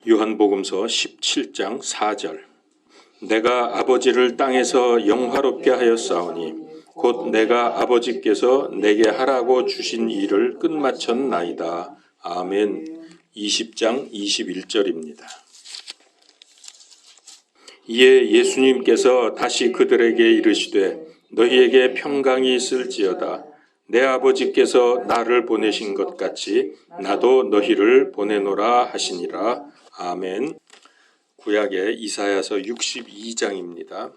요한복음서 17장 4절. 내가 아버지를 땅에서 영화롭게 하였사오니 곧 내가 아버지께서 내게 하라고 주신 일을 끝마쳤나이다. 아멘. 20장 21절입니다. 이에 예수님께서 다시 그들에게 이르시되 너희에게 평강이 있을지어다. 내 아버지께서 나를 보내신 것 같이 나도 너희를 보내노라 하시니라. 아멘. 구약의 이사야서 62장입니다.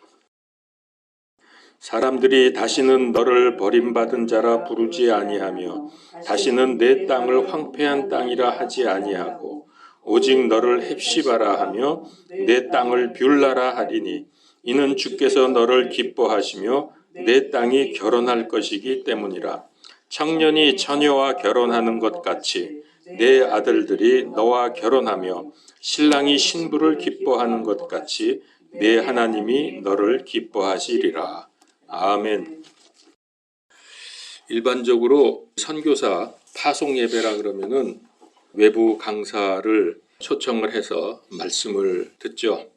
사람들이 다시는 너를 버림받은 자라 부르지 아니하며 다시는 내 땅을 황폐한 땅이라 하지 아니하고 오직 너를 헵시바라 하며 내 땅을 뷸라라 하리니 이는 주께서 너를 기뻐하시며 내 땅이 결혼할 것이기 때문이라. 청년이 처녀와 결혼하는 것 같이 내 아들들이 너와 결혼하며 신랑이 신부를 기뻐하는 것 같이 내 하나님이 너를 기뻐하시리라. 아멘. 일반적으로 선교사 파송 예배라 그러면은 외부 강사를 초청을 해서 말씀을 듣죠.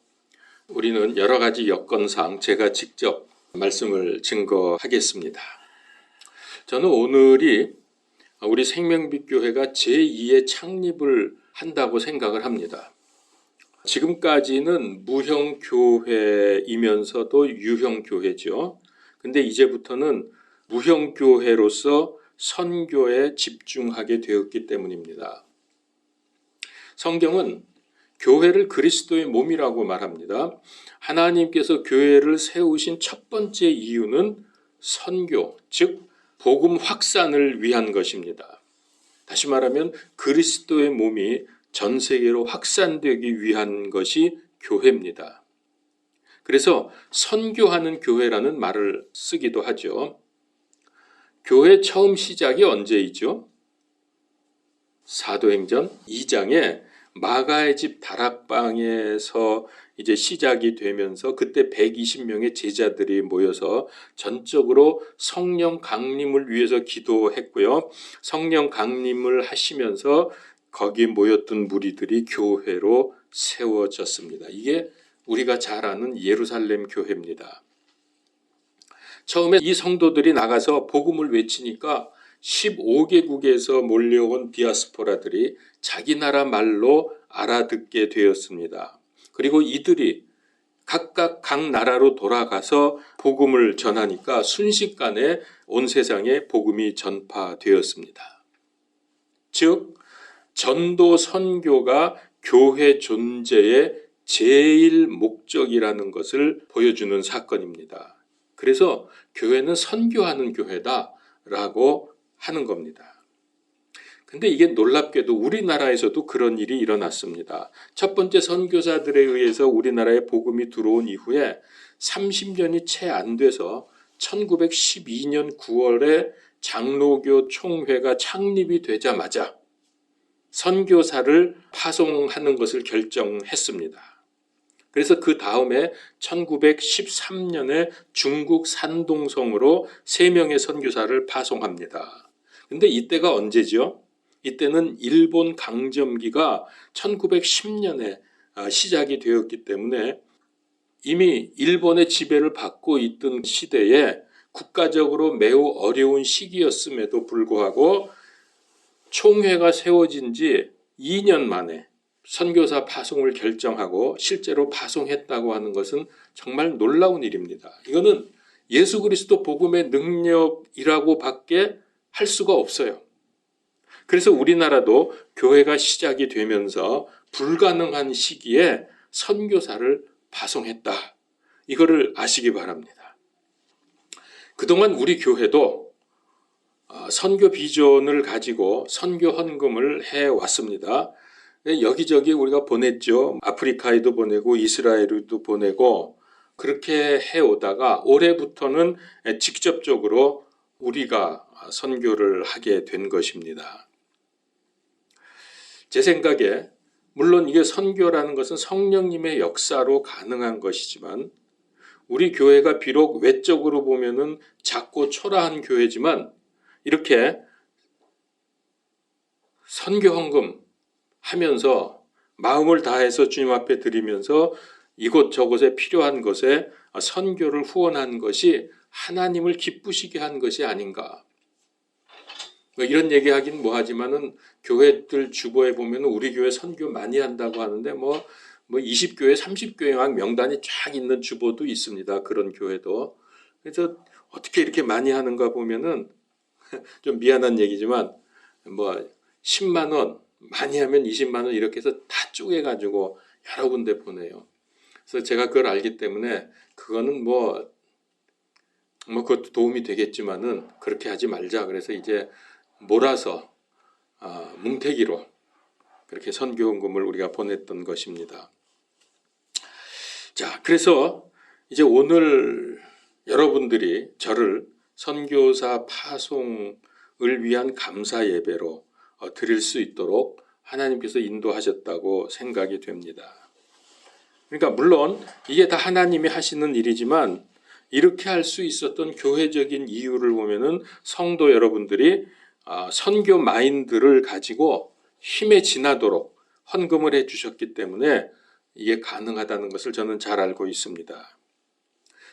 우리는 여러 가지 여건상 제가 직접 말씀을 증거하겠습니다. 저는 오늘이 우리 생명빛교회가 제2의 창립을 한다고 생각을 합니다. 지금까지는 무형교회이면서도 유형교회죠. 근데 이제부터는 무형교회로서 선교에 집중하게 되었기 때문입니다. 성경은 교회를 그리스도의 몸이라고 말합니다. 하나님께서 교회를 세우신 첫 번째 이유는 선교, 즉 복음 확산을 위한 것입니다. 다시 말하면 그리스도의 몸이 전 세계로 확산되기 위한 것이 교회입니다. 그래서 선교하는 교회라는 말을 쓰기도 하죠. 교회 처음 시작이 언제이죠? 사도행전 2장에 마가의 집 다락방에서 이제 시작이 되면서 그때 120명의 제자들이 모여서 전적으로 성령 강림을 위해서 기도했고요. 성령 강림을 하시면서 거기 모였던 무리들이 교회로 세워졌습니다. 이게 우리가 잘 아는 예루살렘 교회입니다. 처음에 이 성도들이 나가서 복음을 외치니까 15개국에서 몰려온 디아스포라들이 자기 나라 말로 알아듣게 되었습니다. 그리고 이들이 각각 각 나라로 돌아가서 복음을 전하니까 순식간에 온 세상에 복음이 전파되었습니다. 즉 전도 선교가 교회 존재의 제일 목적이라는 것을 보여주는 사건입니다. 그래서 교회는 선교하는 교회다라고 하는 겁니다. 근데 이게 놀랍게도 우리나라에서도 그런 일이 일어났습니다. 첫 번째 선교사들에 의해서 우리나라에 복음이 들어온 이후에 30년이 채 안 돼서 1912년 9월에 장로교 총회가 창립이 되자마자 선교사를 파송하는 것을 결정했습니다. 그래서 그 다음에 1913년에 중국 산동성으로 3명의 선교사를 파송합니다. 근데 이때가 언제죠? 이때는 일본 강점기가 1910년에 시작이 되었기 때문에 이미 일본의 지배를 받고 있던 시대에 국가적으로 매우 어려운 시기였음에도 불구하고 총회가 세워진 지 2년 만에 선교사 파송을 결정하고 실제로 파송했다고 하는 것은 정말 놀라운 일입니다. 이거는 예수 그리스도 복음의 능력이라고 밖에 할 수가 없어요. 그래서 우리나라도 교회가 시작이 되면서 불가능한 시기에 선교사를 파송했다. 이거를 아시기 바랍니다. 그동안 우리 교회도 선교 비전을 가지고 선교 헌금을 해왔습니다. 여기저기 우리가 보냈죠. 아프리카에도 보내고 이스라엘에도 보내고 그렇게 해오다가 올해부터는 직접적으로 우리가 선교를 하게 된 것입니다. 제 생각에 물론 이게 선교라는 것은 성령님의 역사로 가능한 것이지만 우리 교회가 비록 외적으로 보면은 작고 초라한 교회지만 이렇게 선교 헌금 하면서 마음을 다해서 주님 앞에 드리면서 이곳저곳에 필요한 것에 선교를 후원한 것이 하나님을 기쁘시게 한 것이 아닌가. 이런 얘기하긴 뭐하지만은 교회들 주보에 보면 우리 교회 선교 많이 한다고 하는데 뭐 20교회, 30교회 막 명단이 쫙 있는 주보도 있습니다. 그런 교회도. 그래서 어떻게 이렇게 많이 하는가 보면은 좀 미안한 얘기지만 뭐 10만 원, 많이 하면 20만 원 이렇게 해서 다 쪼개가지고 여러 군데 보내요. 그래서 제가 그걸 알기 때문에 그거는 뭐 그것도 도움이 되겠지만은 그렇게 하지 말자. 그래서 이제 몰아서 뭉태기로 그렇게 선교헌금을 우리가 보냈던 것입니다. 자, 그래서 이제 오늘 여러분들이 저를 선교사 파송을 위한 감사 예배로 드릴 수 있도록 하나님께서 인도하셨다고 생각이 됩니다. 그러니까 물론 이게 다 하나님이 하시는 일이지만 이렇게 할 수 있었던 교회적인 이유를 보면은 성도 여러분들이 선교 마인드를 가지고 힘에 지나도록 헌금을 해 주셨기 때문에 이게 가능하다는 것을 저는 잘 알고 있습니다.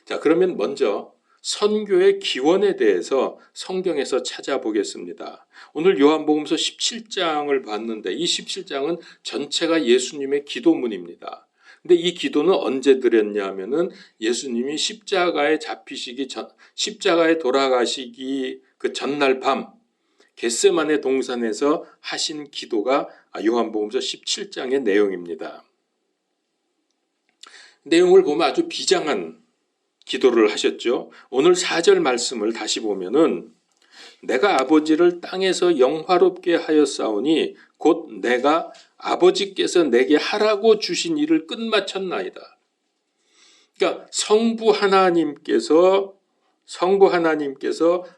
자, 그러면 먼저 선교의 기원에 대해서 성경에서 찾아보겠습니다. 오늘 요한복음서 17장을 봤는데 이 17장은 전체가 예수님의 기도문입니다. 근데 이 기도는 언제 드렸냐 하면은 예수님이 십자가에 잡히시기 전, 십자가에 돌아가시기 그 전날 밤 겟세마네 동산에서 하신 기도가 요한복음서 17장의 내용입니다. 내용을 보면 아주 비장한 기도를 하셨죠. 오늘 4절 말씀을 다시 보면은 내가 아버지를 땅에서 영화롭게 하였사오니 곧 내가 아버지께서 내게 하라고 주신 일을 끝마쳤나이다. 그러니까 성부 하나님께서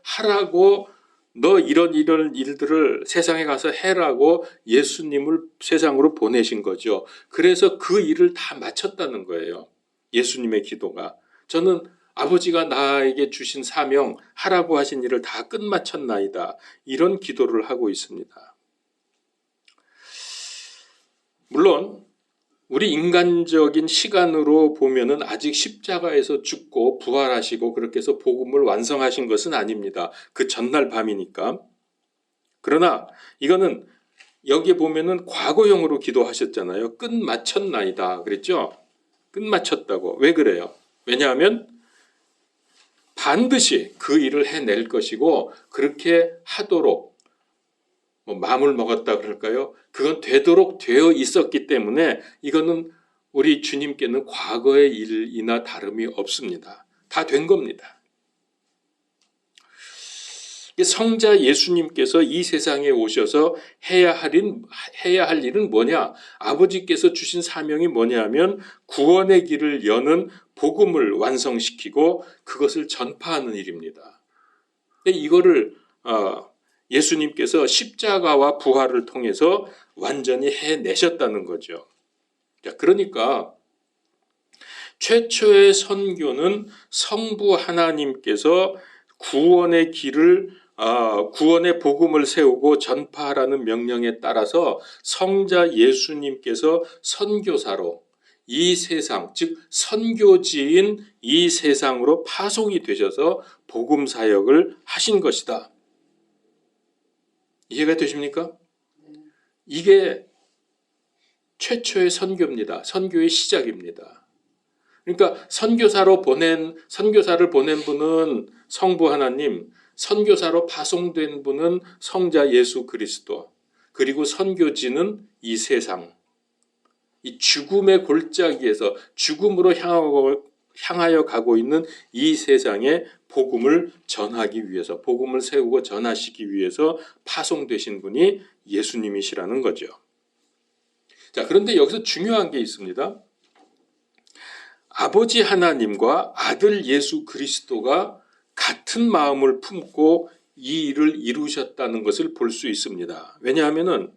하라고 너 이런 일들을 세상에 가서 해라고 예수님을 세상으로 보내신 거죠. 그래서 그 일을 다 마쳤다는 거예요. 예수님의 기도가. 저는 아버지가 나에게 주신 사명, 하라고 하신 일을 다 끝마쳤나이다. 이런 기도를 하고 있습니다. 물론 우리 인간적인 시간으로 보면은 아직 십자가에서 죽고 부활하시고 그렇게 해서 복음을 완성하신 것은 아닙니다. 그 전날 밤이니까. 그러나 이거는 여기에 보면은 과거형으로 기도하셨잖아요. 끝마쳤나이다. 그랬죠? 끝마쳤다고. 왜 그래요? 왜냐하면 반드시 그 일을 해낼 것이고 그렇게 하도록 마음을 먹었다 그럴까요? 그건 되도록 되어 있었기 때문에 이거는 우리 주님께는 과거의 일이나 다름이 없습니다. 다 된 겁니다. 성자 예수님께서 이 세상에 오셔서 해야 할 일은 뭐냐? 아버지께서 주신 사명이 뭐냐 하면 구원의 길을 여는 복음을 완성시키고 그것을 전파하는 일입니다. 근데 이거를 예수님께서 십자가와 부활을 통해서 완전히 해내셨다는 거죠. 자, 그러니까 최초의 선교는 성부 하나님께서 구원의 복음을 세우고 전파하라는 명령에 따라서 성자 예수님께서 선교사로 이 세상, 즉 선교지인 이 세상으로 파송이 되셔서 복음 사역을 하신 것이다. 이해가 되십니까? 이게 최초의 선교입니다. 선교의 시작입니다. 그러니까 선교사를 보낸 분은 성부 하나님, 선교사로 파송된 분은 성자 예수 그리스도, 그리고 선교지는 이 세상, 이 죽음의 골짜기에서 죽음으로 향하여 가고 있는 이 세상에 복음을 전하기 위해서, 복음을 세우고 전하시기 위해서 파송되신 분이 예수님이시라는 거죠. 자, 그런데 여기서 중요한 게 있습니다. 아버지 하나님과 아들 예수 그리스도가 같은 마음을 품고 이 일을 이루셨다는 것을 볼 수 있습니다. 왜냐하면은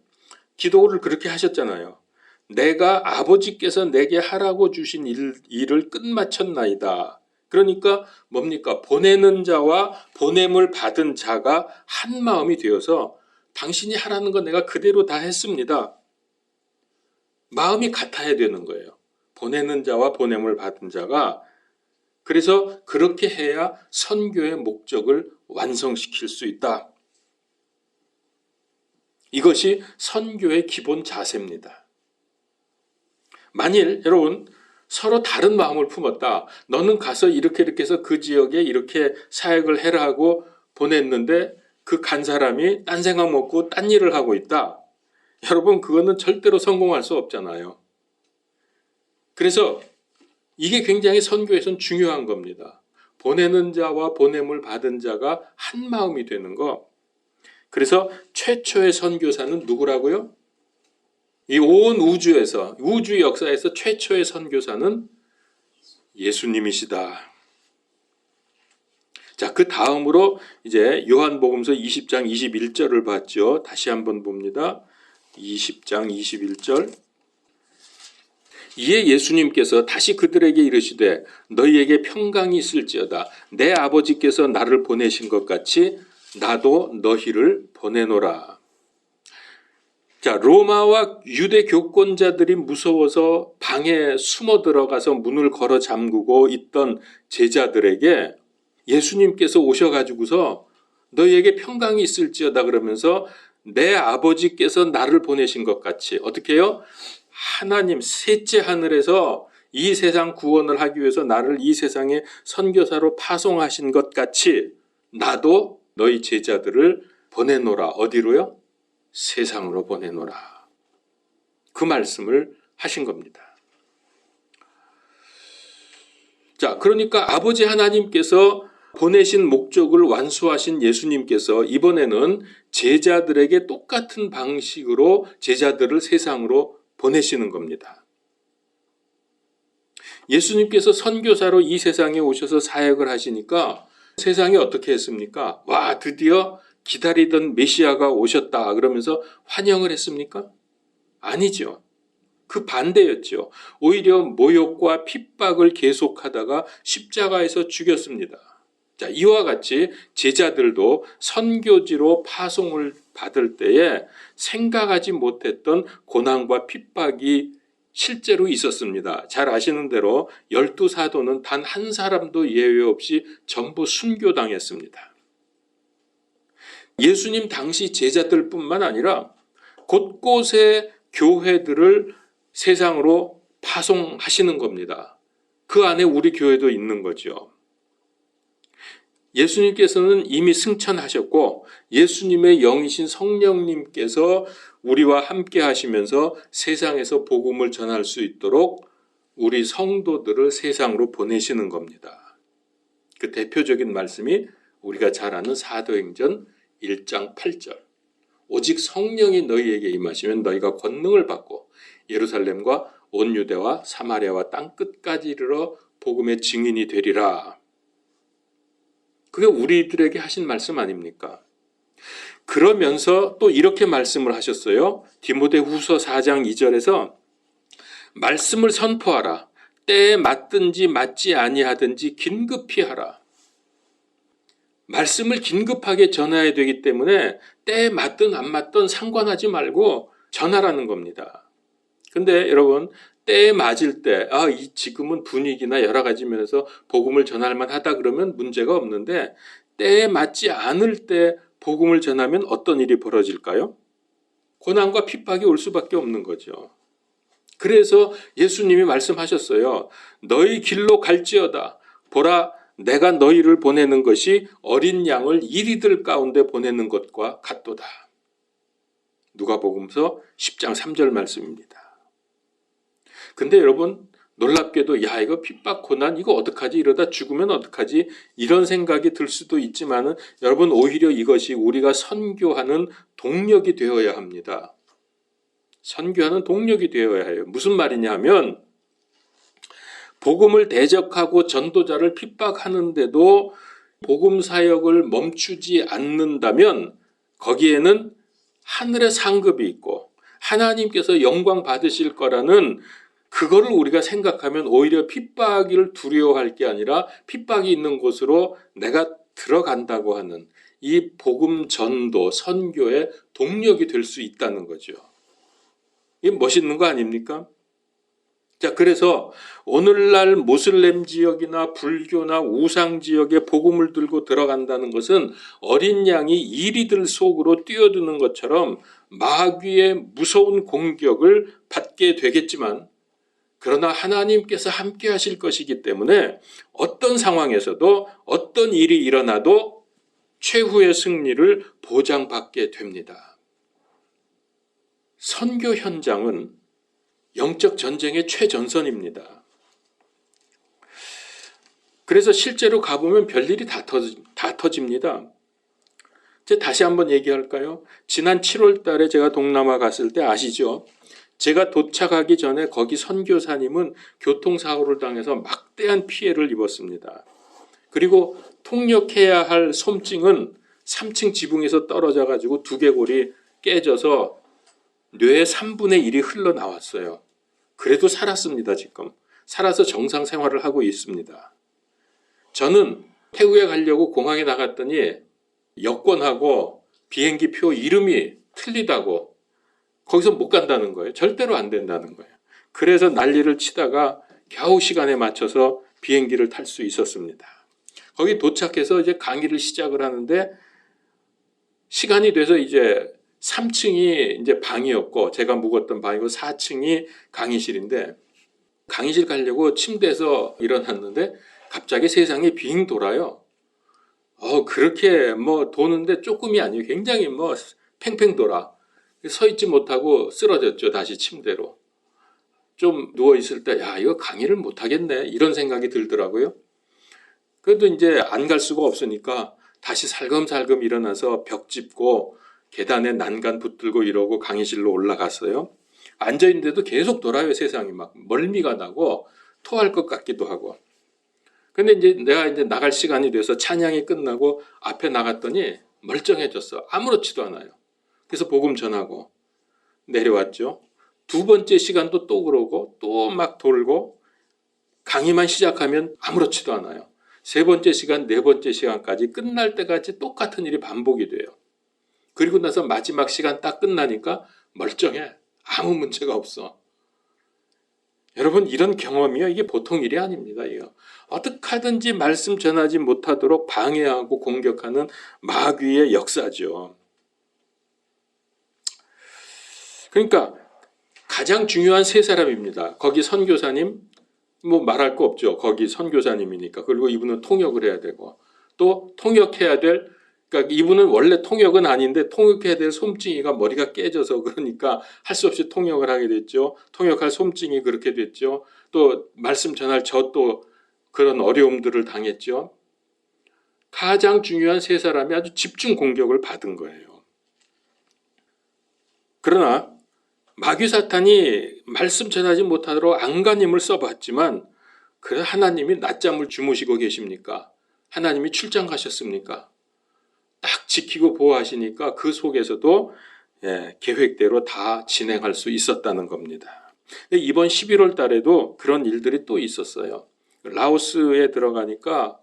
기도를 그렇게 하셨잖아요. 내가 아버지께서 내게 하라고 주신 일을 끝마쳤나이다. 그러니까 뭡니까? 보내는 자와 보냄을 받은 자가 한 마음이 되어서 당신이 하라는 거 내가 그대로 다 했습니다. 마음이 같아야 되는 거예요. 보내는 자와 보냄을 받은 자가. 그래서 그렇게 해야 선교의 목적을 완성시킬 수 있다. 이것이 선교의 기본 자세입니다. 만일 여러분 서로 다른 마음을 품었다. 너는 가서 이렇게 해서 그 지역에 이렇게 사역을 해라 하고 보냈는데 그 간 사람이 딴 생각 먹고 딴 일을 하고 있다. 여러분 그거는 절대로 성공할 수 없잖아요. 그래서 이게 굉장히 선교에서는 중요한 겁니다. 보내는 자와 보냄을 받은 자가 한 마음이 되는 거. 그래서 최초의 선교사는 누구라고요? 이 온 우주에서, 우주 역사에서 최초의 선교사는 예수님이시다. 자, 그 다음으로 이제 요한복음서 20장 21절을 봤죠. 다시 한번 봅니다. 20장 21절. 이에 예수님께서 다시 그들에게 이르시되 너희에게 평강이 있을지어다. 내 아버지께서 나를 보내신 것 같이 나도 너희를 보내노라. 자, 로마와 유대 교권자들이 무서워서 방에 숨어 들어가서 문을 걸어 잠그고 있던 제자들에게 예수님께서 오셔가지고서 너희에게 평강이 있을지어다 그러면서 내 아버지께서 나를 보내신 것 같이 어떻게 해요? 하나님 셋째 하늘에서 이 세상 구원을 하기 위해서 나를 이 세상에 선교사로 파송하신 것 같이 나도 너희 제자들을 보내노라. 어디로요? 세상으로 보내노라. 그 말씀을 하신 겁니다. 자, 그러니까 아버지 하나님께서 보내신 목적을 완수하신 예수님께서 이번에는 제자들에게 똑같은 방식으로 제자들을 세상으로 보내시는 겁니다. 예수님께서 선교사로 이 세상에 오셔서 사역을 하시니까 세상이 어떻게 했습니까? 와, 드디어 기다리던 메시아가 오셨다 그러면서 환영을 했습니까? 아니죠. 그 반대였죠. 오히려 모욕과 핍박을 계속하다가 십자가에서 죽였습니다. 자, 이와 같이 제자들도 선교지로 파송을 받을 때에 생각하지 못했던 고난과 핍박이 실제로 있었습니다. 잘 아시는 대로 12사도는 단 한 사람도 예외 없이 전부 순교당했습니다. 예수님 당시 제자들뿐만 아니라 곳곳에 교회들을 세상으로 파송하시는 겁니다. 그 안에 우리 교회도 있는 거죠. 예수님께서는 이미 승천하셨고 예수님의 영이신 성령님께서 우리와 함께 하시면서 세상에서 복음을 전할 수 있도록 우리 성도들을 세상으로 보내시는 겁니다. 그 대표적인 말씀이 우리가 잘 아는 사도행전 1장 8절. 오직 성령이 너희에게 임하시면 너희가 권능을 받고 예루살렘과 온 유대와 사마리아와 땅 끝까지 이르러 복음의 증인이 되리라. 그게 우리들에게 하신 말씀 아닙니까? 그러면서 또 이렇게 말씀을 하셨어요. 디모데후서 4장 2절에서 말씀을 선포하라. 때에 맞든지 맞지 아니하든지 긴급히 하라. 말씀을 긴급하게 전해야 되기 때문에 때에 맞든 안 맞든 상관하지 말고 전하라는 겁니다. 근데 여러분 때에 맞을 때 지금은 분위기나 여러 가지 면에서 복음을 전할 만하다 그러면 문제가 없는데 때에 맞지 않을 때 복음을 전하면 어떤 일이 벌어질까요? 고난과 핍박이 올 수밖에 없는 거죠. 그래서 예수님이 말씀하셨어요. 너희 길로 갈지어다. 보라 내가 너희를 보내는 것이 어린 양을 이리들 가운데 보내는 것과 같도다. 누가복음서 10장 3절 말씀입니다. 근데 여러분 놀랍게도 이거 핍박 고난 이거 어떡하지 이러다 죽으면 어떡하지 이런 생각이 들 수도 있지만은 여러분 오히려 이것이 우리가 선교하는 동력이 되어야 합니다. 선교하는 동력이 되어야 해요. 무슨 말이냐 하면 복음을 대적하고 전도자를 핍박하는데도 복음 사역을 멈추지 않는다면 거기에는 하늘의 상급이 있고 하나님께서 영광 받으실 거라는 그거를 우리가 생각하면 오히려 핍박을 두려워할 게 아니라 핍박이 있는 곳으로 내가 들어간다고 하는 이 복음 전도 선교의 동력이 될 수 있다는 거죠. 이게 멋있는 거 아닙니까? 자, 그래서 오늘날 모슬렘 지역이나 불교나 우상 지역에 복음을 들고 들어간다는 것은 어린 양이 이리들 속으로 뛰어드는 것처럼 마귀의 무서운 공격을 받게 되겠지만, 그러나 하나님께서 함께 하실 것이기 때문에 어떤 상황에서도 어떤 일이 일어나도 최후의 승리를 보장받게 됩니다. 선교 현장은 영적 전쟁의 최전선입니다. 그래서 실제로 가보면 별일이 다 터집니다. 이제 다시 한번 얘기할까요? 지난 7월 달에 제가 동남아 갔을 때 아시죠? 제가 도착하기 전에 거기 선교사님은 교통사고를 당해서 막대한 피해를 입었습니다. 그리고 통역해야 할 솜증은 3층 지붕에서 떨어져 가지고 두개골이 깨져서 뇌의 3분의 1이 흘러나왔어요. 그래도 살았습니다. 지금 살아서 정상 생활을 하고 있습니다. 저는 태국에 가려고 공항에 나갔더니 여권하고 비행기 표 이름이 틀리다고 거기서 못 간다는 거예요. 절대로 안 된다는 거예요. 그래서 난리를 치다가 겨우 시간에 맞춰서 비행기를 탈 수 있었습니다. 거기 도착해서 이제 강의를 시작을 하는데 시간이 돼서 이제 3층이 이제 방이었고 제가 묵었던 방이고 4층이 강의실인데, 강의실 가려고 침대에서 일어났는데 갑자기 세상이 빙 돌아요. 그렇게 도는데 조금이 아니에요. 굉장히 팽팽 돌아. 서 있지 못하고 쓰러졌죠. 다시 침대로. 좀 누워 있을 때 이거 강의를 못 하겠네 이런 생각이 들더라고요. 그래도 이제 안 갈 수가 없으니까 다시 살금살금 일어나서 벽 짚고 계단에 난간 붙들고 이러고 강의실로 올라갔어요. 앉아있는데도 계속 돌아요. 세상이 막 멀미가 나고 토할 것 같기도 하고. 근데 이제 내가 이제 나갈 시간이 돼서 찬양이 끝나고 앞에 나갔더니 멀쩡해졌어. 아무렇지도 않아요. 그래서 복음 전하고 내려왔죠. 두 번째 시간도 또 그러고 또 막 돌고 강의만 시작하면 아무렇지도 않아요. 세 번째 시간, 네 번째 시간까지 끝날 때까지 똑같은 일이 반복이 돼요. 그리고 나서 마지막 시간 딱 끝나니까 멀쩡해. 아무 문제가 없어. 여러분, 이런 경험이요, 이게 보통 일이 아닙니다. 이거 어떻게 하든지 말씀 전하지 못하도록 방해하고 공격하는 마귀의 역사죠. 그러니까 가장 중요한 세 사람입니다. 거기 선교사님, 말할 거 없죠. 거기 선교사님이니까. 그리고 이분은 통역을 해야 되고, 또 통역해야 될, 그러니까 이분은 원래 통역은 아닌데 통역해야 될 솜증이가 머리가 깨져서 그러니까 할 수 없이 통역을 하게 됐죠. 통역할 솜증이 그렇게 됐죠. 또 말씀 전할 저 또 그런 어려움들을 당했죠. 가장 중요한 세 사람이 아주 집중 공격을 받은 거예요. 그러나 마귀 사탄이 말씀 전하지 못하도록 안간힘을 써봤지만, 그래 하나님이 낮잠을 주무시고 계십니까? 하나님이 출장 가셨습니까? 딱 지키고 보호하시니까 그 속에서도 계획대로 다 진행할 수 있었다는 겁니다. 이번 11월 달에도 그런 일들이 또 있었어요. 라오스에 들어가니까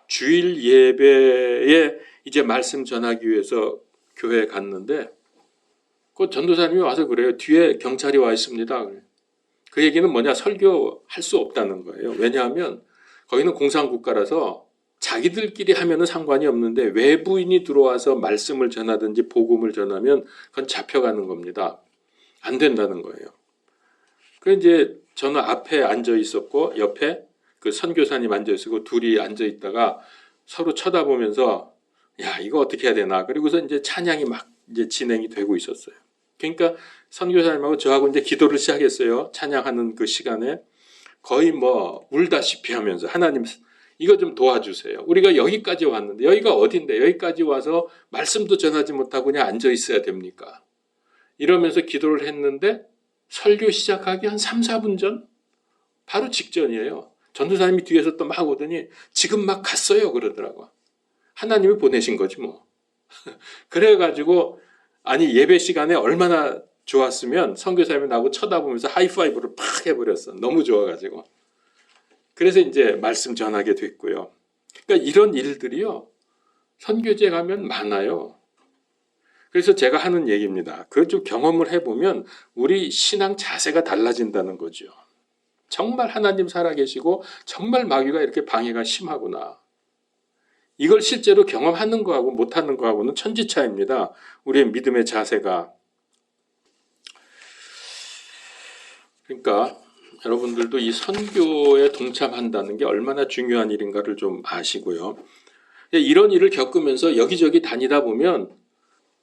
주일 예배에 이제 말씀 전하기 위해서 교회에 갔는데 그 전도사님이 와서 그래요. 뒤에 경찰이 와 있습니다. 그 얘기는 뭐냐, 설교할 수 없다는 거예요. 왜냐하면 거기는 공산국가라서 자기들끼리 하면은 상관이 없는데 외부인이 들어와서 말씀을 전하든지 복음을 전하면 그건 잡혀가는 겁니다. 안 된다는 거예요. 그래서 이제 저는 앞에 앉아 있었고 옆에 그 선교사님 앉아 있었고 둘이 앉아 있다가 서로 쳐다보면서 이거 어떻게 해야 되나. 그리고서 이제 찬양이 막 이제 진행이 되고 있었어요. 그러니까 선교사님하고 저하고 이제 기도를 시작했어요. 찬양하는 그 시간에 거의 울다시피 하면서 하나님 이거 좀 도와주세요. 우리가 여기까지 왔는데 여기가 어딘데 여기까지 와서 말씀도 전하지 못하고 그냥 앉아 있어야 됩니까? 이러면서 기도를 했는데 설교 시작하기 한 3, 4분 전? 바로 직전이에요. 전도사님이 뒤에서 또 막 오더니 지금 막 갔어요 그러더라고. 하나님이 보내신 거지 뭐. 그래가지고 예배 시간에 얼마나 좋았으면 선교사님이 나하고 쳐다보면서 하이파이브를 팍 해버렸어. 너무 좋아가지고. 그래서 이제 말씀 전하게 됐고요. 그러니까 이런 일들이요, 선교제 가면 많아요. 그래서 제가 하는 얘기입니다. 그걸 좀 경험을 해보면 우리 신앙 자세가 달라진다는 거죠. 정말 하나님 살아계시고 정말 마귀가 이렇게 방해가 심하구나. 이걸 실제로 경험하는 거하고 못하는 거하고는 천지차이입니다. 우리의 믿음의 자세가. 그러니까 여러분들도 이 선교에 동참한다는 게 얼마나 중요한 일인가를 좀 아시고요. 이런 일을 겪으면서 여기저기 다니다 보면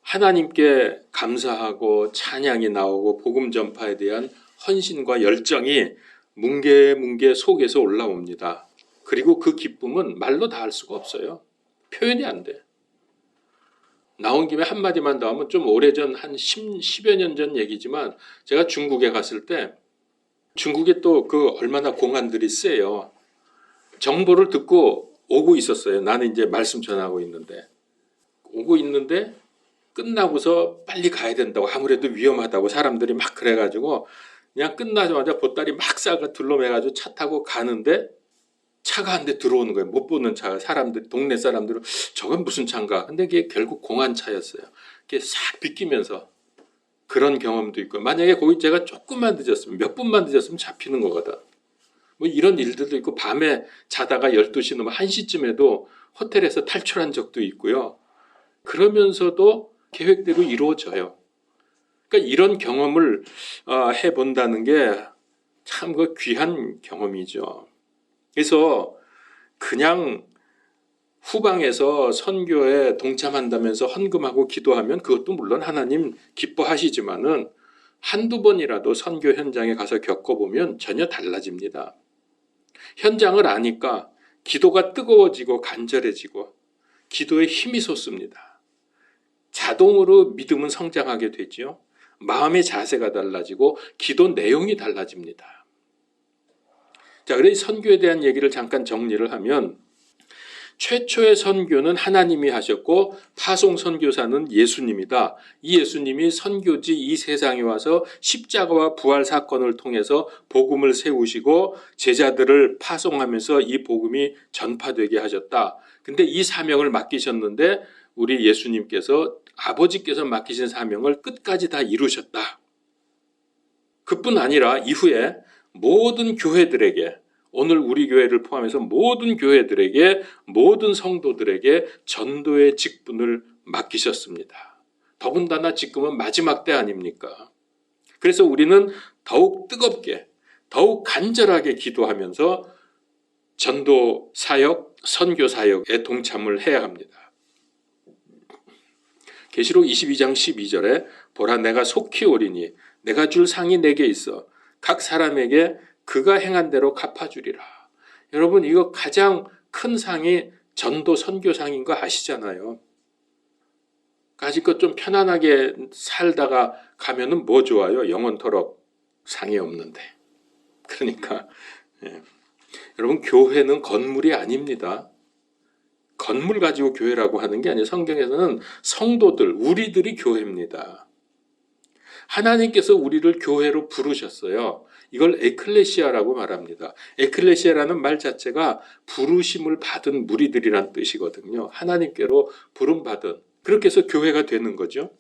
하나님께 감사하고 찬양이 나오고 복음 전파에 대한 헌신과 열정이 뭉게뭉게 속에서 올라옵니다. 그리고 그 기쁨은 말로 다 할 수가 없어요. 표현이 안 돼. 나온 김에 한마디만 더 하면 좀 오래전 한 10여 년 전 얘기지만 제가 중국에 갔을 때 중국에 또 그 얼마나 공안들이 세요. 정보를 듣고 오고 있었어요. 나는 이제 말씀 전하고 있는데 오고 있는데 끝나고서 빨리 가야 된다고 아무래도 위험하다고 사람들이 막 그래가지고 그냥 끝나자마자 보따리 막 싸가 둘러매가지고 차 타고 가는데 차가 한 대 들어오는 거예요. 못 보는 차가. 사람들, 동네 사람들은 저건 무슨 차인가. 근데 그게 결국 공안차였어요. 그게 싹 비끼면서 그런 경험도 있고 만약에 거기 제가 조금만 늦었으면 몇 분만 늦었으면 잡히는 거거든. 뭐 이런 일들도 있고 밤에 자다가 12시 넘어 1시쯤에도 호텔에서 탈출한 적도 있고요. 그러면서도 계획대로 이루어져요. 그러니까 이런 경험을 해본다는 게 참 그 귀한 경험이죠. 그래서 그냥 후방에서 선교에 동참한다면서 헌금하고 기도하면 그것도 물론 하나님 기뻐하시지만은 한두 번이라도 선교 현장에 가서 겪어보면 전혀 달라집니다. 현장을 아니까 기도가 뜨거워지고 간절해지고 기도에 힘이 솟습니다. 자동으로 믿음은 성장하게 되죠. 마음의 자세가 달라지고 기도 내용이 달라집니다. 자, 그래서 선교에 대한 얘기를 잠깐 정리를 하면 최초의 선교는 하나님이 하셨고 파송 선교사는 예수님이다. 이 예수님이 선교지 이 세상에 와서 십자가와 부활 사건을 통해서 복음을 세우시고 제자들을 파송하면서 이 복음이 전파되게 하셨다. 근데 이 사명을 맡기셨는데 우리 예수님께서 아버지께서 맡기신 사명을 끝까지 다 이루셨다. 그뿐 아니라 이후에 모든 교회들에게 오늘 우리 교회를 포함해서 모든 교회들에게 모든 성도들에게 전도의 직분을 맡기셨습니다. 더군다나 지금은 마지막 때 아닙니까? 그래서 우리는 더욱 뜨겁게 더욱 간절하게 기도하면서 전도 사역, 선교 사역에 동참을 해야 합니다. 계시록 22장 12절에 보라 내가 속히 오리니 내가 줄 상이 내게 있어 각 사람에게 그가 행한 대로 갚아주리라. 여러분 이거 가장 큰 상이 전도 선교상인 거 아시잖아요. 까짓것 좀 편안하게 살다가 가면은 뭐 좋아요? 영원토록 상이 없는데. 그러니까 여러분 교회는 건물이 아닙니다. 건물 가지고 교회라고 하는 게 아니에요. 성경에서는 성도들, 우리들이 교회입니다. 하나님께서 우리를 교회로 부르셨어요. 이걸 에클레시아라고 말합니다. 에클레시아라는 말 자체가 부르심을 받은 무리들이란 뜻이거든요. 하나님께로 부름받은. 그렇게 해서 교회가 되는 거죠.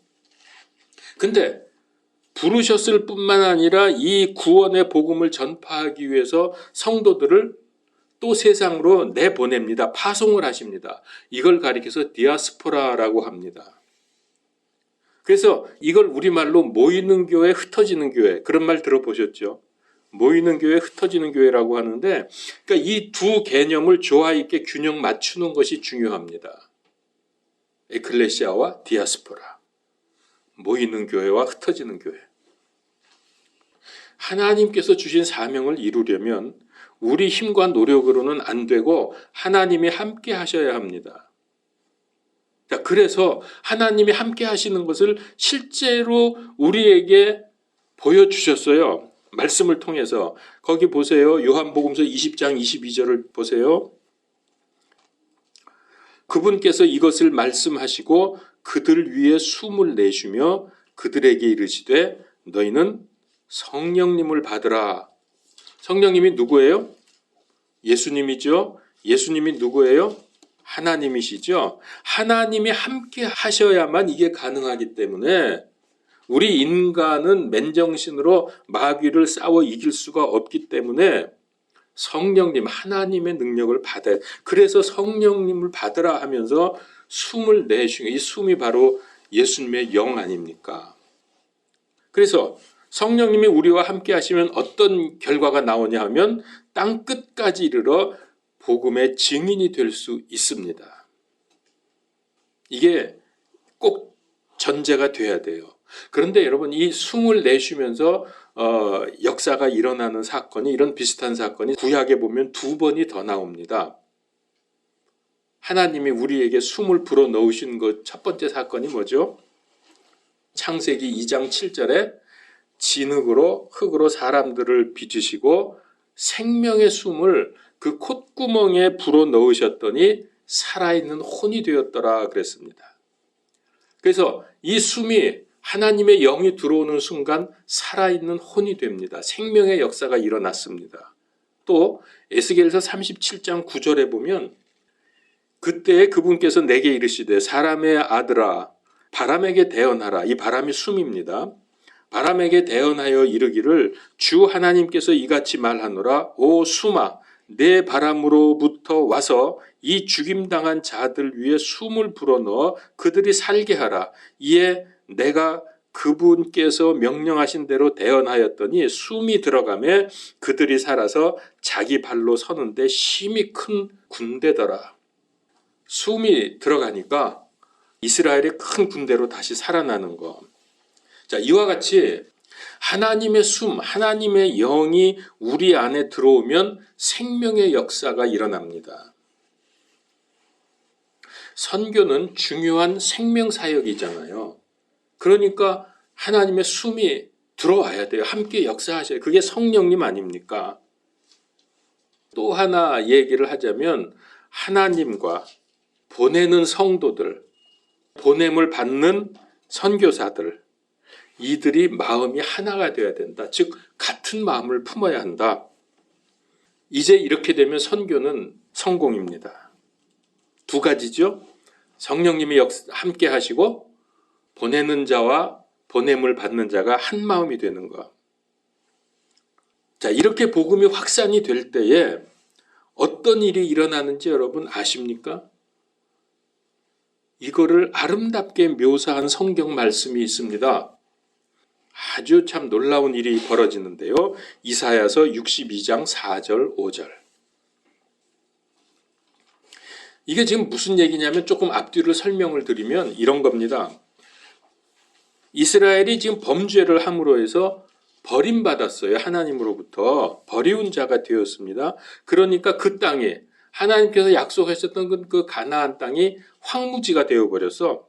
근데 부르셨을 뿐만 아니라 이 구원의 복음을 전파하기 위해서 성도들을 또 세상으로 내보냅니다. 파송을 하십니다. 이걸 가리켜서 디아스포라라고 합니다. 그래서 이걸 우리말로 모이는 교회, 흩어지는 교회 그런 말 들어보셨죠? 모이는 교회, 흩어지는 교회라고 하는데 그러니까 이 두 개념을 조화 있게 균형 맞추는 것이 중요합니다. 에클레시아와 디아스포라. 모이는 교회와 흩어지는 교회. 하나님께서 주신 사명을 이루려면 우리 힘과 노력으로는 안 되고 하나님이 함께 하셔야 합니다. 그래서 하나님이 함께 하시는 것을 실제로 우리에게 보여주셨어요. 말씀을 통해서. 거기 보세요. 요한복음서 20장 22절을 보세요. 그분께서 이것을 말씀하시고 그들 위에 숨을 내쉬며 그들에게 이르시되 너희는 성령님을 받으라. 성령님이 누구예요? 예수님이죠. 예수님이 누구예요? 하나님이시죠. 하나님이 함께 하셔야만 이게 가능하기 때문에 우리 인간은 맨정신으로 마귀를 싸워 이길 수가 없기 때문에 성령님, 하나님의 능력을 받아야 돼. 그래서 성령님을 받으라 하면서 숨을 내쉬는, 이 숨이 바로 예수님의 영 아닙니까? 그래서 성령님이 우리와 함께 하시면 어떤 결과가 나오냐 하면 땅 끝까지 이르러 복음의 증인이 될 수 있습니다. 이게 꼭 전제가 돼야 돼요. 그런데 여러분, 이 숨을 내쉬면서 역사가 일어나는 사건이, 이런 비슷한 사건이 구약에 보면 2번이 더 나옵니다. 하나님이 우리에게 숨을 불어넣으신 그 첫 번째 사건이 뭐죠? 창세기 2장 7절에 진흙으로, 흙으로 사람들을 빚으시고 생명의 숨을 그 콧구멍에 불어넣으셨더니 살아있는 혼이 되었더라 그랬습니다. 그래서 이 숨이 하나님의 영이 들어오는 순간 살아있는 혼이 됩니다. 생명의 역사가 일어났습니다. 또 에스겔서 37장 9절에 보면 그때 그분께서 내게 이르시되 사람의 아들아 바람에게 대언하라. 이 바람이 숨입니다. 바람에게 대언하여 이르기를 주 하나님께서 이같이 말하노라. 오 숨아 내 바람으로부터 와서 이 죽임당한 자들 위에 숨을 불어넣어 그들이 살게 하라. 이에 내가 그분께서 명령하신 대로 대언하였더니 숨이 들어가매 그들이 살아서 자기 발로 서는데 심히 큰 군대더라. 숨이 들어가니까 이스라엘의 큰 군대로 다시 살아나는 거. 자, 이와 같이 하나님의 숨, 하나님의 영이 우리 안에 들어오면 생명의 역사가 일어납니다. 선교는 중요한 생명 사역이잖아요. 그러니까 하나님의 숨이 들어와야 돼요. 함께 역사하셔야 돼요. 그게 성령님 아닙니까? 또 하나 얘기를 하자면 하나님과 보내는 성도들, 보냄을 받는 선교사들, 이들이 마음이 하나가 되어야 된다. 즉 같은 마음을 품어야 한다. 이제 이렇게 되면 선교는 성공입니다. 2가지죠. 성령님이 함께 하시고 보내는 자와 보냄을 받는 자가 한 마음이 되는 것. 자, 이렇게 복음이 확산이 될 때에 어떤 일이 일어나는지 여러분 아십니까? 이거를 아름답게 묘사한 성경 말씀이 있습니다. 아주 참 놀라운 일이 벌어지는데요. 이사야서 62장 4절 5절. 이게 지금 무슨 얘기냐면 조금 앞뒤를 설명을 드리면 이런 겁니다. 이스라엘이 지금 범죄를 함으로 해서 버림받았어요. 하나님으로부터 버리운 자가 되었습니다. 그러니까 그 땅에 하나님께서 약속하셨던 그 가나안 땅이 황무지가 되어버려서,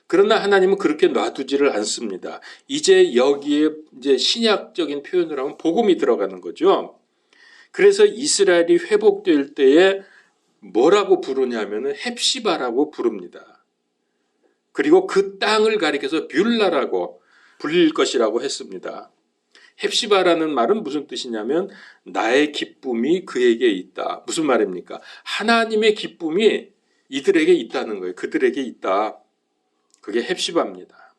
그러나 하나님은 그렇게 놔두지를 않습니다. 이제 여기에 이제 신약적인 표현을 하면 복음이 들어가는 거죠. 그래서 이스라엘이 회복될 때에 뭐라고 부르냐면은 헵시바라고 부릅니다. 그리고 그 땅을 가리켜서 뷸라라고 불릴 것이라고 했습니다. 헵시바라는 말은 무슨 뜻이냐면 나의 기쁨이 그에게 있다. 무슨 말입니까? 하나님의 기쁨이 이들에게 있다는 거예요. 그들에게 있다. 그게 헵시바입니다.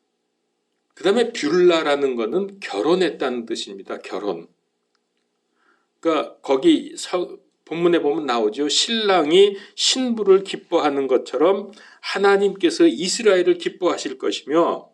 그 다음에 뷸라라는 거는 결혼했다는 뜻입니다. 결혼. 그러니까 거기 본문에 보면 나오죠. 신랑이 신부를 기뻐하는 것처럼 하나님께서 이스라엘을 기뻐하실 것이며,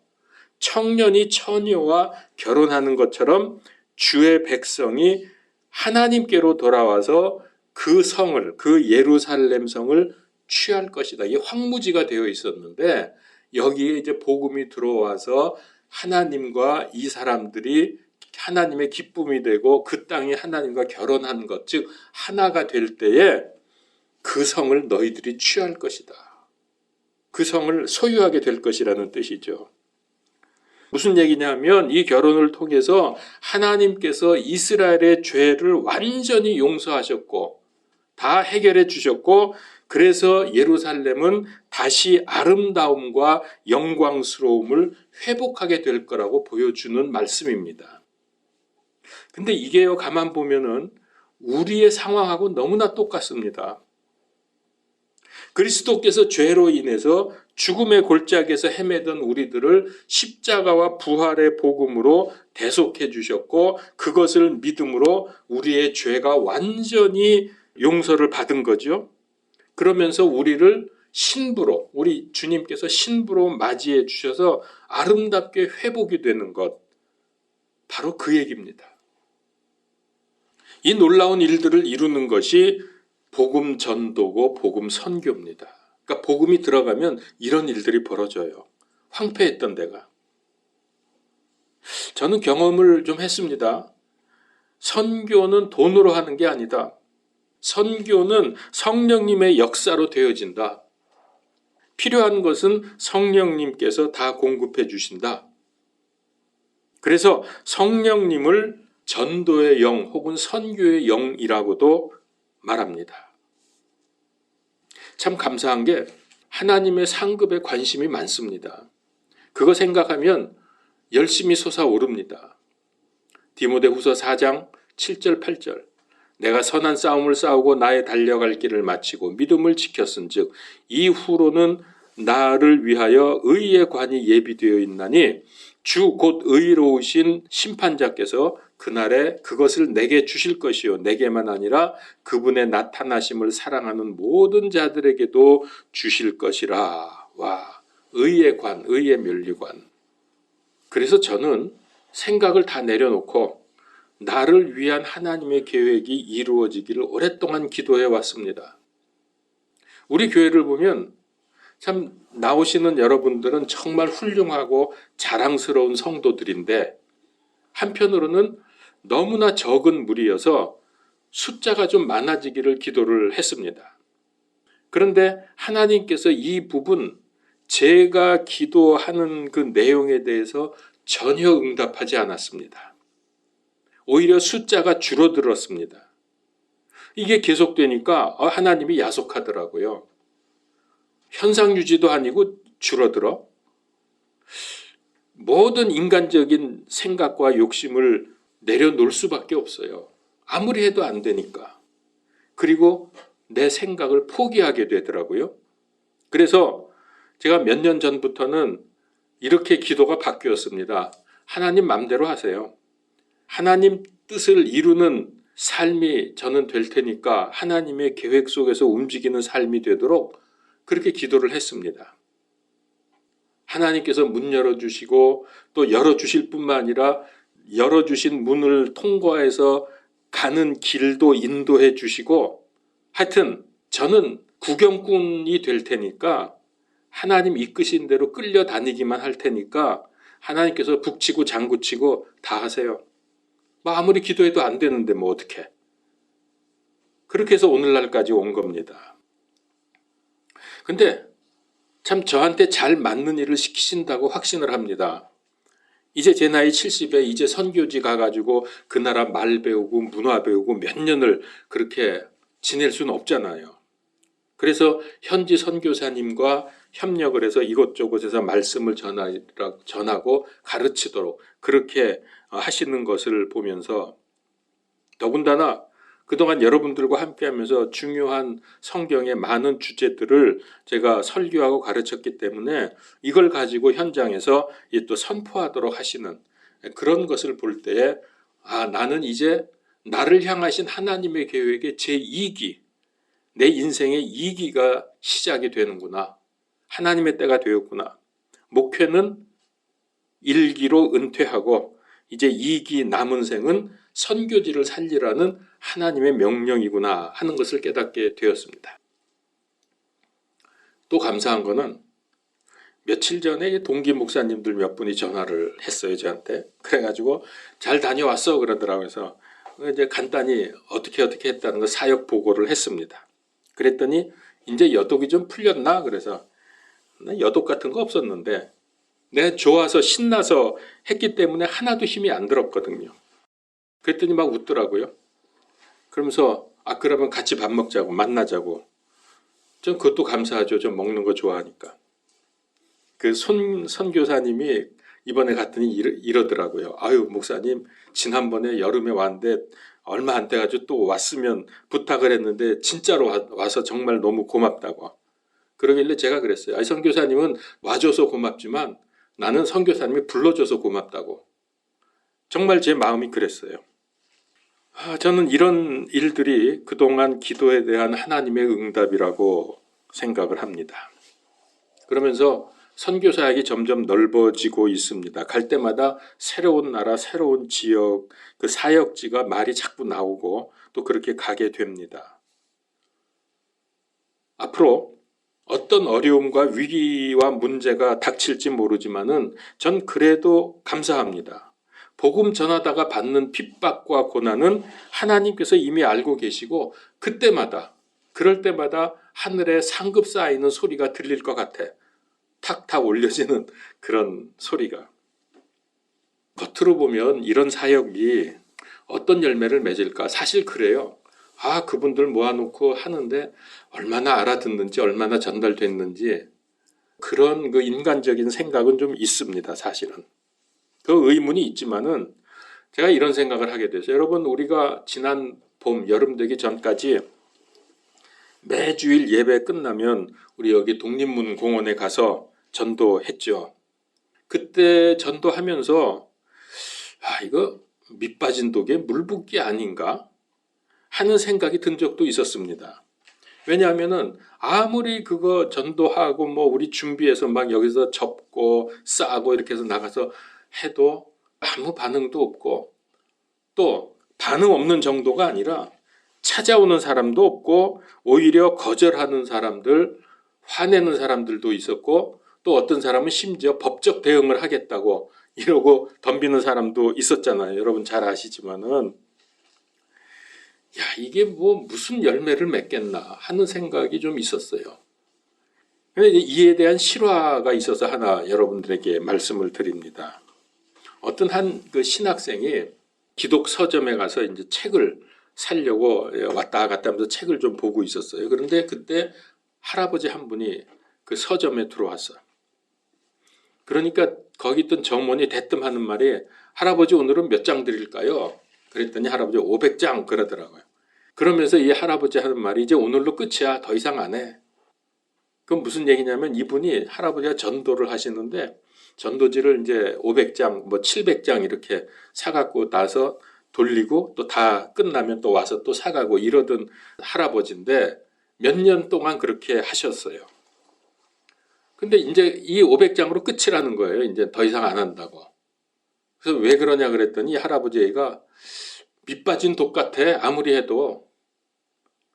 청년이 처녀와 결혼하는 것처럼 주의 백성이 하나님께로 돌아와서 그 성을, 그 예루살렘 성을 취할 것이다. 이게 황무지가 되어 있었는데 여기에 이제 복음이 들어와서 하나님과 이 사람들이 하나님의 기쁨이 되고 그 땅이 하나님과 결혼한 것, 즉 하나가 될 때에 그 성을 너희들이 취할 것이다. 그 성을 소유하게 될 것이라는 뜻이죠. 무슨 얘기냐면 이 결혼을 통해서 하나님께서 이스라엘의 죄를 완전히 용서하셨고 다 해결해 주셨고, 그래서 예루살렘은 다시 아름다움과 영광스러움을 회복하게 될 거라고 보여주는 말씀입니다. 근데 이게요, 가만 보면은 우리의 상황하고 너무나 똑같습니다. 그리스도께서 죄로 인해서 죽음의 골짜기에서 헤매던 우리들을 십자가와 부활의 복음으로 대속해 주셨고, 그것을 믿음으로 우리의 죄가 완전히 용서를 받은 거죠. 그러면서 우리를 신부로, 우리 주님께서 신부로 맞이해 주셔서 아름답게 회복이 되는 것, 바로 그 얘기입니다. 이 놀라운 일들을 이루는 것이 복음 전도고 복음 선교입니다. 그러니까 복음이 들어가면 이런 일들이 벌어져요. 황폐했던 데가. 저는 경험을 좀 했습니다. 선교는 돈으로 하는 게 아니다. 선교는 성령님의 역사로 되어진다. 필요한 것은 성령님께서 다 공급해 주신다. 그래서 성령님을 전도의 영 혹은 선교의 영이라고도 말합니다. 참 감사한 게 하나님의 상급에 관심이 많습니다. 그거 생각하면 열심히 솟아오릅니다. 디모데후서 4장 7절 8절 내가 선한 싸움을 싸우고 나의 달려갈 길을 마치고 믿음을 지켰은즉 이후로는 나를 위하여 의의 관이 예비되어 있나니 주 곧 의로우신 심판자께서 그날에 그것을 내게 주실 것이요 내게만 아니라 그분의 나타나심을 사랑하는 모든 자들에게도 주실 것이라. 와, 의의 관, 의의 면류관. 그래서 저는 생각을 다 내려놓고 나를 위한 하나님의 계획이 이루어지기를 오랫동안 기도해 왔습니다. 우리 교회를 보면 참 나오시는 여러분들은 정말 훌륭하고 자랑스러운 성도들인데 한편으로는 너무나 적은 무리여서 숫자가 좀 많아지기를 기도를 했습니다. 그런데 하나님께서 이 부분 제가 기도하는 그 내용에 대해서 전혀 응답하지 않았습니다. 오히려 숫자가 줄어들었습니다. 이게 계속되니까 하나님이 야속하더라고요. 현상 유지도 아니고 줄어들어. 모든 인간적인 생각과 욕심을 내려놓을 수밖에 없어요. 아무리 해도 안 되니까. 그리고 내 생각을 포기하게 되더라고요. 그래서 제가 몇 년 전부터는 이렇게 기도가 바뀌었습니다. 하나님 맘대로 하세요. 하나님 뜻을 이루는 삶이 저는 될 테니까 하나님의 계획 속에서 움직이는 삶이 되도록 그렇게 기도를 했습니다. 하나님께서 문 열어주시고 또 열어주실 뿐만 아니라 열어주신 문을 통과해서 가는 길도 인도해 주시고 하여튼 저는 구경꾼이 될 테니까 하나님 이끄신 대로 끌려다니기만 할 테니까 하나님께서 북치고 장구치고 다 하세요. 뭐 아무리 기도해도 안 되는데 뭐 어떡해. 그렇게 해서 오늘날까지 온 겁니다. 근데 참 저한테 잘 맞는 일을 시키신다고 확신을 합니다. 이제 제 나이 70에 이제 선교지 가가지고 그 나라 말 배우고 문화 배우고 몇 년을 그렇게 지낼 수는 없잖아요. 그래서 현지 선교사님과 협력을 해서 이곳저곳에서 말씀을 전하고 가르치도록 그렇게 하시는 것을 보면서 더군다나 그동안 여러분들과 함께하면서 중요한 성경의 많은 주제들을 제가 설교하고 가르쳤기 때문에 이걸 가지고 현장에서 또 선포하도록 하시는 그런 것을 볼 때에 나는 이제 나를 향하신 하나님의 계획의 제2기, 내 인생의 2기가 시작이 되는구나. 하나님의 때가 되었구나. 목회는 1기로 은퇴하고 이제 2기 남은 생은 선교지를 살리라는 하나님의 명령이구나 하는 것을 깨닫게 되었습니다. 또 감사한 거는 며칠 전에 동기 목사님들 몇 분이 전화를 했어요, 저한테. 그래가지고 잘 다녀왔어 그러더라고요. 그래서 이제 간단히 어떻게 했다는 거 사역 보고를 했습니다. 그랬더니 이제 여독이 좀 풀렸나? 그래서 여독 같은 거 없었는데 내가 좋아서 신나서 했기 때문에 하나도 힘이 안 들었거든요. 그랬더니 막 웃더라고요. 그러면서 그러면 같이 밥 먹자고 만나자고. 전 그것도 감사하죠. 좀 먹는 거 좋아하니까. 그 선교사님이 이번에 갔더니 이러더라고요. 아유 목사님 지난번에 여름에 왔는데 얼마 안 돼가지고 또 왔으면 부탁을 했는데 진짜로 와서 정말 너무 고맙다고. 그러길래 제가 그랬어요. 아니, 선교사님은 와줘서 고맙지만 나는 선교사님이 불러줘서 고맙다고. 정말 제 마음이 그랬어요. 저는 이런 일들이 그동안 기도에 대한 하나님의 응답이라고 생각을 합니다. 그러면서 선교사역이 점점 넓어지고 있습니다. 갈 때마다 새로운 나라, 새로운 지역, 그 사역지가 말이 자꾸 나오고 또 그렇게 가게 됩니다. 앞으로 어떤 어려움과 위기와 문제가 닥칠지 모르지만은 전 그래도 감사합니다. 복음 전하다가 받는 핍박과 고난은 하나님께서 이미 알고 계시고 그럴 때마다 하늘에 상급 쌓이는 소리가 들릴 것 같아. 탁탁 올려지는 그런 소리가. 겉으로 보면 이런 사역이 어떤 열매를 맺을까? 사실 그래요. 그분들 모아놓고 하는데 얼마나 알아듣는지, 얼마나 전달됐는지 그런 그 인간적인 생각은 좀 있습니다. 사실은. 그 의문이 있지만은 제가 이런 생각을 하게 됐어요. 여러분, 우리가 지난 봄, 여름 되기 전까지 매주일 예배 끝나면 우리 여기 독립문 공원에 가서 전도했죠. 그때 전도하면서 이거 밑 빠진 독에 물 붓기 아닌가 하는 생각이 든 적도 있었습니다. 왜냐하면은 아무리 그거 전도하고 우리 준비해서 막 여기서 접고 싸고 이렇게 해서 나가서 해도 아무 반응도 없고, 또 반응 없는 정도가 아니라 찾아오는 사람도 없고 오히려 거절하는 사람들, 화내는 사람들도 있었고, 또 어떤 사람은 심지어 법적 대응을 하겠다고 이러고 덤비는 사람도 있었잖아요. 여러분 잘 아시지만은 이게 무슨 열매를 맺겠나 하는 생각이 좀 있었어요. 근데 이에 대한 실화가 있어서 하나 여러분들에게 말씀을 드립니다. 어떤 한 그 신학생이 기독 서점에 가서 이제 책을 사려고 왔다 갔다 하면서 책을 좀 보고 있었어요. 그런데 그때 할아버지 한 분이 그 서점에 들어왔어요. 그러니까 거기 있던 점원이 대뜸 하는 말이 할아버지 오늘은 몇 장 드릴까요? 그랬더니 할아버지 500장 그러더라고요. 그러면서 이 할아버지 하는 말이 이제 오늘로 끝이야. 더 이상 안 해. 그건 무슨 얘기냐면 이분이 할아버지가 전도를 하시는데 전도지를 이제 500장, 700장 이렇게 사갖고 나서 돌리고 또 다 끝나면 또 와서 또 사가고 이러던 할아버지인데 몇 년 동안 그렇게 하셨어요. 근데 이제 이 500장으로 끝이라는 거예요. 이제 더 이상 안 한다고. 그래서 왜 그러냐 그랬더니 할아버지가 밑 빠진 독 같아. 아무리 해도.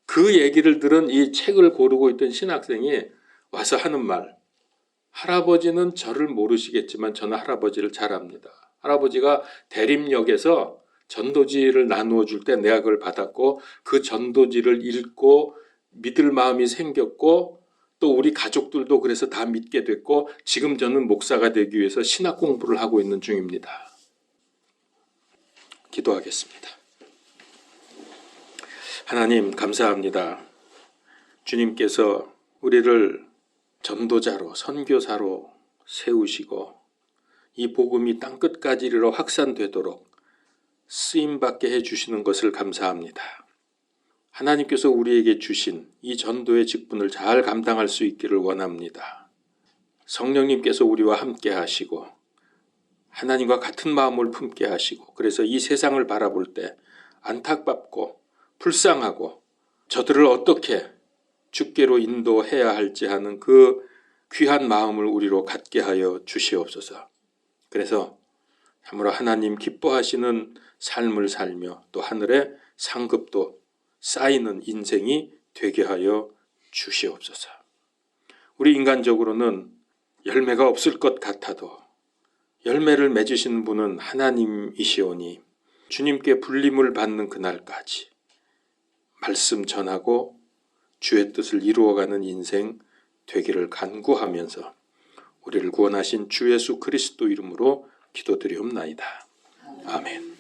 그 얘기를 들은 이 책을 고르고 있던 신학생이 와서 하는 말. 할아버지는 저를 모르시겠지만 저는 할아버지를 잘 압니다. 할아버지가 대림역에서 전도지를 나누어 줄 때 내가 그걸 받았고 그 전도지를 읽고 믿을 마음이 생겼고 또 우리 가족들도 그래서 다 믿게 됐고 지금 저는 목사가 되기 위해서 신학 공부를 하고 있는 중입니다. 기도하겠습니다. 하나님 감사합니다. 주님께서 우리를 전도자로 선교사로 세우시고 이 복음이 땅끝까지 이르러 확산되도록 쓰임받게 해주시는 것을 감사합니다. 하나님께서 우리에게 주신 이 전도의 직분을 잘 감당할 수 있기를 원합니다. 성령님께서 우리와 함께 하시고 하나님과 같은 마음을 품게 하시고 그래서 이 세상을 바라볼 때 안타깝고 불쌍하고 저들을 어떻게 주께로 인도해야 할지 하는 그 귀한 마음을 우리로 갖게 하여 주시옵소서. 그래서 참으로 하나님 기뻐하시는 삶을 살며 또 하늘의 상급도 쌓이는 인생이 되게 하여 주시옵소서. 우리 인간적으로는 열매가 없을 것 같아도 열매를 맺으시는 분은 하나님이시오니 주님께 불림을 받는 그날까지 말씀 전하고 주의 뜻을 이루어가는 인생 되기를 간구하면서 우리를 구원하신 주 예수 그리스도 이름으로 기도드리옵나이다. 아멘.